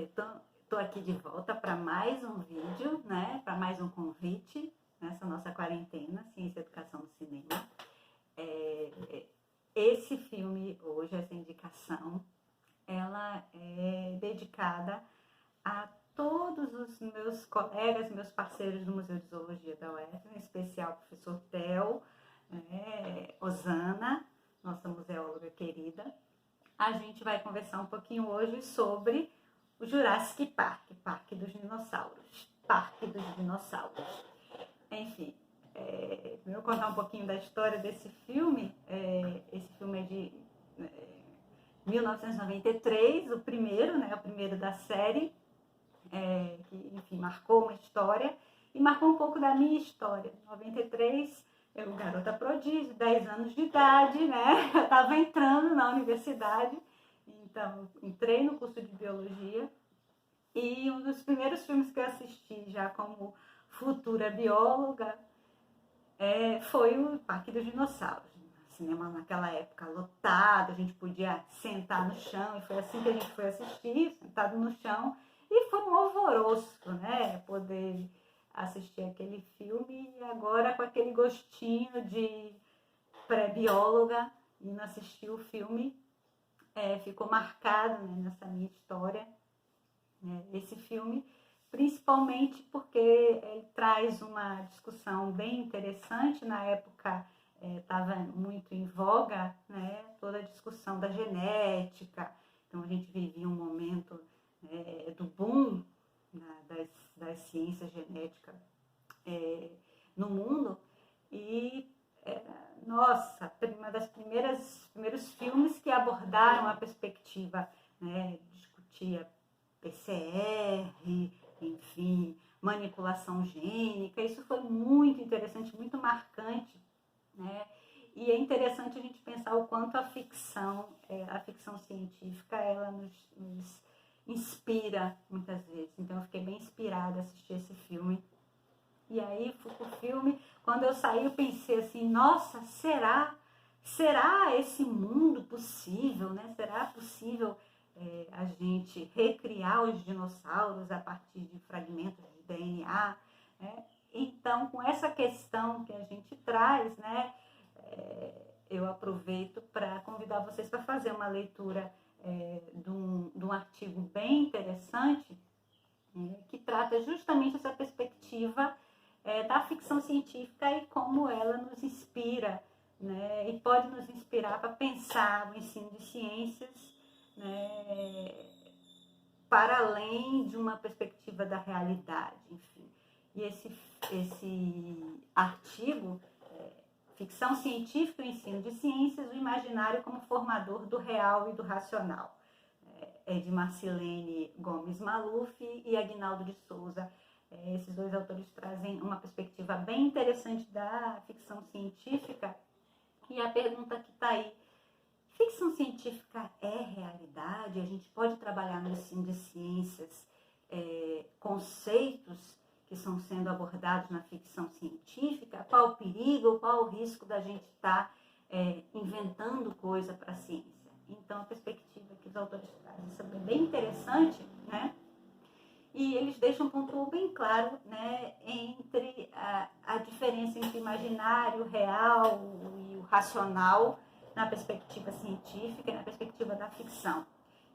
Estou aqui de volta para mais um vídeo, né? Para mais um convite nessa nossa quarentena, Ciência e Educação no Cinema. Esse filme hoje, essa indicação, ela é dedicada a todos os meus colegas, meus parceiros do Museu de Zoologia da UF, em especial o professor Theo, Osana, nossa museóloga querida. A gente vai conversar um pouquinho hoje sobre o Jurassic Park, Parque dos Dinossauros. Parque dos Dinossauros. Enfim, eu vou contar um pouquinho da história desse filme. Esse filme é de 1993, o primeiro, né, o primeiro da série, que, enfim, marcou uma história e marcou um pouco da minha história. Em 93, eu, garota prodígio, 10 anos de idade, né, eu estava entrando na universidade, então entrei no curso de biologia e um dos primeiros filmes que eu assisti já como futura bióloga foi o Parque dos Dinossauros. O cinema naquela época lotado, a gente podia sentar no chão, e foi assim que a gente foi assistir, sentado no chão, e foi um alvoroço, né, poder assistir aquele filme, e agora com aquele gostinho de pré-bióloga, indo assistir o filme, ficou marcado, né, nessa minha história, esse filme, principalmente porque ele traz uma discussão bem interessante. Na época estava muito em voga, né, toda a discussão da genética, então a gente vivia um momento do boom, né, das ciências genéticas no mundo, e nossa, uma das primeiros filmes que abordaram a perspectiva, né, discutia PCR, enfim, manipulação gênica. Isso foi muito interessante, muito marcante, né? E é interessante a gente pensar o quanto a ficção científica, ela nos inspira muitas vezes. Então eu fiquei bem inspirada a assistir esse filme. E aí fui pro filme, quando eu saí eu pensei assim, nossa, será esse mundo possível, né? Será possível a gente recriar os dinossauros a partir de fragmentos de DNA, né? Então, com essa questão que a gente traz, né, eu aproveito para convidar vocês para fazer uma leitura de um artigo bem interessante, que trata justamente essa perspectiva da ficção científica e como ela nos inspira, né, e pode nos inspirar para pensar o ensino de ciências, né, para além de uma perspectiva da realidade, enfim. E esse artigo, Ficção Científica e o Ensino de Ciências, o Imaginário como Formador do Real e do Racional, é de Marcilene Gomes Maluf e Aguinaldo de Souza. Esses dois autores trazem uma perspectiva bem interessante da ficção científica. E a pergunta que está aí, ficção científica é realidade? A gente pode trabalhar no ensino de ciências conceitos que estão sendo abordados na ficção científica? Qual o perigo, qual o risco da gente estar inventando coisa para a ciência? Então, a perspectiva que os autores trazem é bem interessante, né? E eles deixam um ponto bem claro, né, entre a diferença entre o imaginário, o real e o racional na perspectiva científica e na perspectiva da ficção.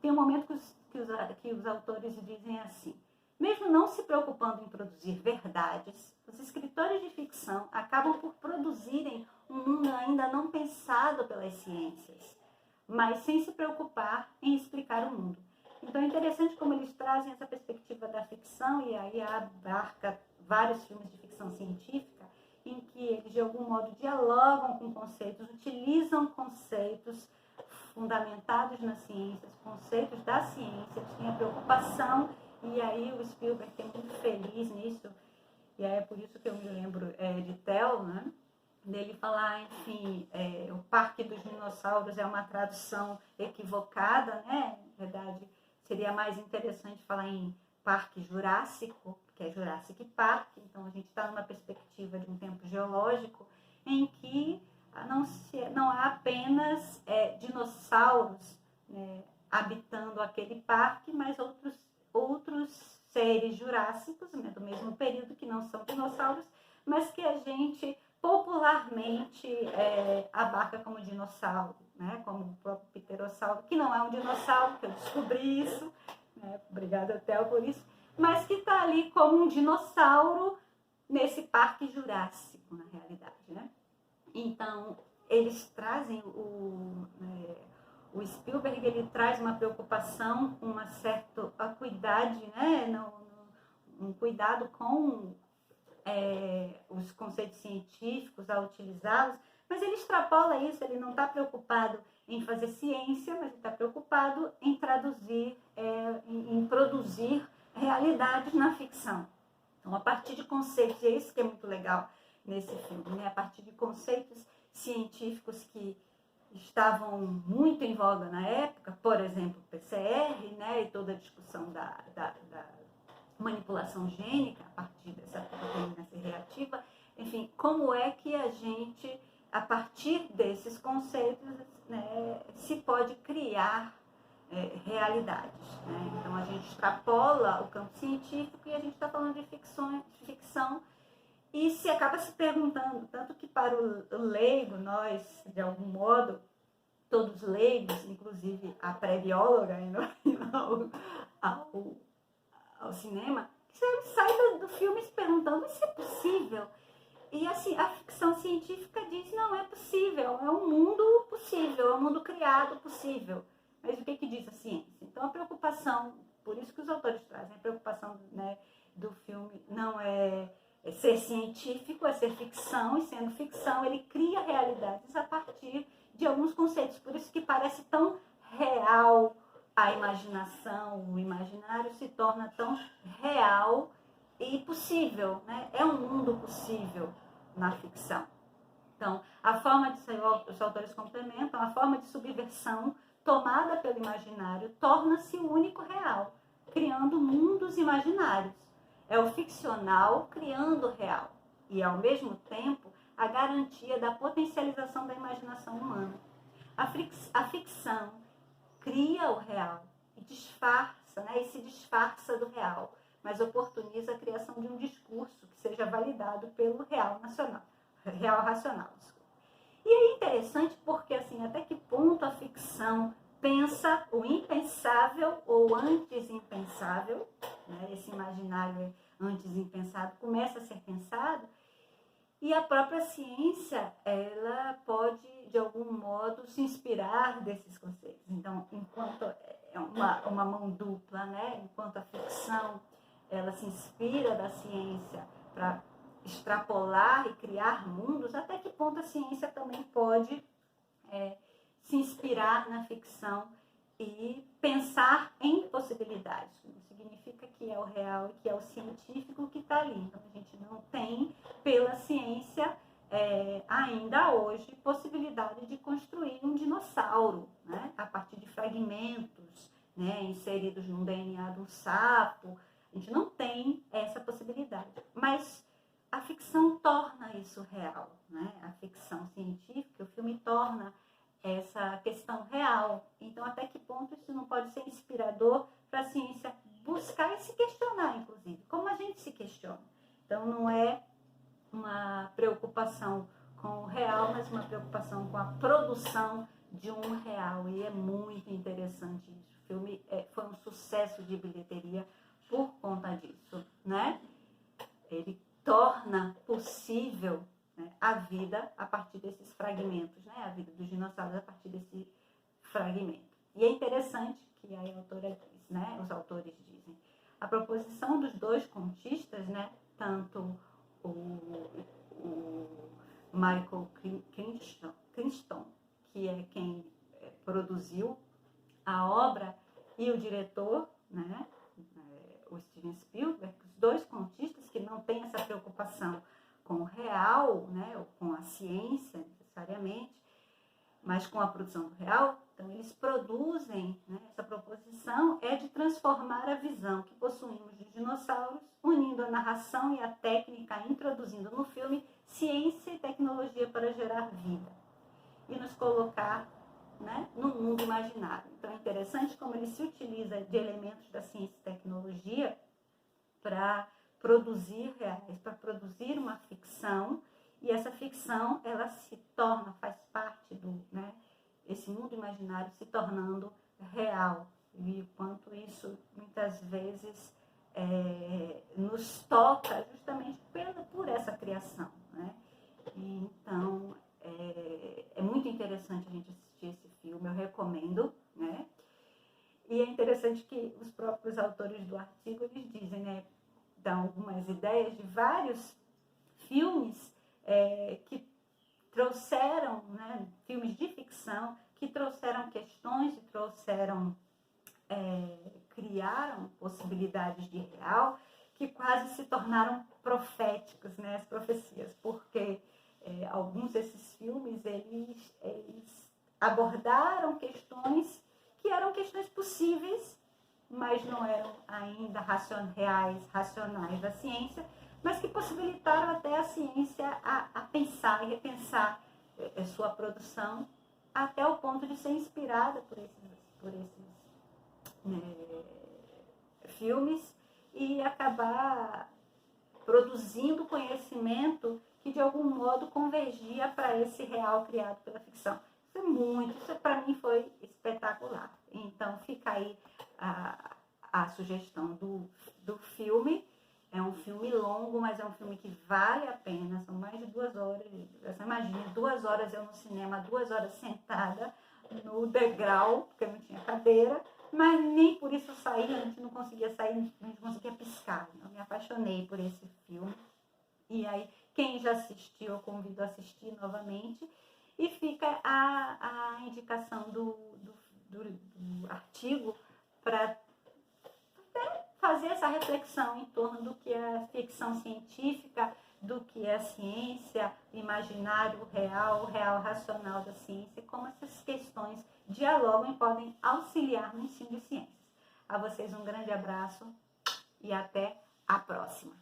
Tem um momento que os autores dizem assim: mesmo não se preocupando em produzir verdades, os escritores de ficção acabam por produzirem um mundo ainda não pensado pelas ciências, mas sem se preocupar em explicar o mundo. Então é interessante como eles trazem essa perspectiva da ficção, e aí abarca vários filmes de ficção científica, em que eles de algum modo dialogam com conceitos, utilizam conceitos fundamentados nas ciências, conceitos da ciência, eles têm a preocupação, e aí o Spielberg é muito feliz nisso, e aí é por isso que eu me lembro de Theo, né? Dele falar, enfim, o Parque dos Dinossauros é uma tradução equivocada, né? Na verdade, seria mais interessante falar em Parque Jurássico, que é Jurassic Park. Então, a gente está numa perspectiva de um tempo geológico em que não há apenas dinossauros, né, habitando aquele parque, mas outros seres jurássicos, né, do mesmo período, que não são dinossauros, mas que a gente popularmente abarca como dinossauro, né, como o próprio pterossauro, que não é um dinossauro, que eu descobri isso, né, obrigada, Theo, por isso, mas que está ali como um dinossauro nesse parque jurássico, na realidade, né? Então, eles trazem o Spielberg, ele traz uma preocupação, uma certa acuidade, né? Um cuidado com os conceitos científicos, a utilizá-los, mas ele extrapola isso, ele não está preocupado em fazer ciência, mas ele está preocupado em traduzir, em produzir realidades na ficção. Então, a partir de conceitos, e é isso que é muito legal nesse filme, né? A partir de conceitos científicos que estavam muito em voga na época, por exemplo, o PCR, né? E toda a discussão da manipulação gênica a partir dessa proteína C reativa, enfim, como é que a gente, a partir desses conceitos, né, se pode criar realidades, né? Então a gente extrapola o campo científico e a gente está falando de ficção e se acaba se perguntando, tanto que para o leigo, nós, de algum modo, todos leigos, inclusive a pré-bióloga, indo ao cinema, você sai do filme se perguntando, isso é possível? E assim, a ficção científica diz, não é possível, é um mundo possível, é um mundo criado possível. Mas o que diz a ciência? Então a preocupação, por isso que os autores trazem, a preocupação, né, do filme não é ser científico, é ser ficção, e sendo ficção ele cria realidades a partir de alguns conceitos, por isso que parece tão real a imaginação, o imaginário se torna tão real e possível, né? É um mundo possível na ficção. Então, a forma de os autores complementam, a forma de subversão tomada pelo imaginário torna-se o único real, criando mundos imaginários. É o ficcional criando o real e, ao mesmo tempo, a garantia da potencialização da imaginação humana. A ficção cria o real e disfarça, né, e se disfarça do real, mas oportuniza a criação de um discurso que seja validado pelo real racional. E é interessante porque, assim, até que ponto a ficção pensa o impensável ou antes impensável, né, esse imaginário antes impensado começa a ser pensado, e a própria ciência, ela pode, de algum modo, se inspirar desses conceitos. Então, enquanto é uma mão dupla, né? Enquanto a ficção, ela se inspira da ciência para extrapolar e criar mundos, até que ponto a ciência também pode se inspirar na ficção e pensar em possibilidades. Não significa que é o real e que é o científico que está ali. Então, a gente não tem, pela ciência, ainda hoje, possibilidade de construir um dinossauro, né? A partir de fragmentos, né, inseridos no DNA de um sapo. A gente não tem essa possibilidade. Mas a ficção torna isso real, né? A ficção científica, o filme torna essa questão real. Então, até que ponto isso não pode ser inspirador para a ciência buscar e se questionar, inclusive, como a gente se questiona. Então, não é uma preocupação com o real, mas uma preocupação com a produção de um real. E é muito interessante isso. O filme foi um sucesso de bilheteria por conta disso, né? Ele torna possível, né, a vida a partir desses fragmentos, né? A vida dos dinossauros a partir desse fragmento. E é interessante que a autora diz, né? Os autores dizem, a proposição dos dois contistas, né? Tanto o Michael Crichton, que é quem produziu a obra, e o diretor, né? O Steven Spielberg, os dois contistas que não têm essa preocupação com o real, né, ou com a ciência necessariamente, mas com a produção do real. Então eles produzem, né, essa proposição é de transformar a visão que possuímos de dinossauros, unindo a narração e a técnica, introduzindo no filme ciência e tecnologia para gerar vida e nos colocar né, no mundo imaginário. Então é interessante como ele se utiliza de elementos da ciência e tecnologia para produzir reais, para produzir uma ficção, e essa ficção ela se torna, faz parte do, né, esse mundo imaginário se tornando real, e o quanto isso muitas vezes nos toca justamente por essa criação, né? E, então é muito interessante a gente assistir esse filme, eu recomendo, né? E é interessante que os próprios autores do artigo eles dizem, né, dão algumas ideias de vários filmes que trouxeram, né, filmes de ficção que trouxeram questões e trouxeram, criaram possibilidades de real que quase se tornaram proféticos, né, as profecias, porque alguns desses filmes eles abordaram questões que eram questões possíveis, mas não eram ainda reais, racionais da ciência, mas que possibilitaram até a ciência a pensar e repensar sua produção até o ponto de ser inspirada por esses filmes e acabar produzindo conhecimento que de algum modo convergia para esse real criado pela ficção. Isso para mim foi espetacular. Então fica aí a sugestão do filme. É um filme longo, mas é um filme que vale a pena. São mais de 2 horas. Você imagina, 2 horas eu no cinema, 2 horas sentada no degrau, porque não tinha cadeira, mas nem por isso eu saí, a gente não conseguia sair, a gente não conseguia piscar. Eu me apaixonei por esse filme. E aí, quem já assistiu, eu convido a assistir novamente. E fica a indicação do artigo para fazer essa reflexão em torno do que é ficção científica, do que é ciência, imaginário, o real racional da ciência, como essas questões dialogam e podem auxiliar no ensino de ciências. A vocês um grande abraço e até a próxima.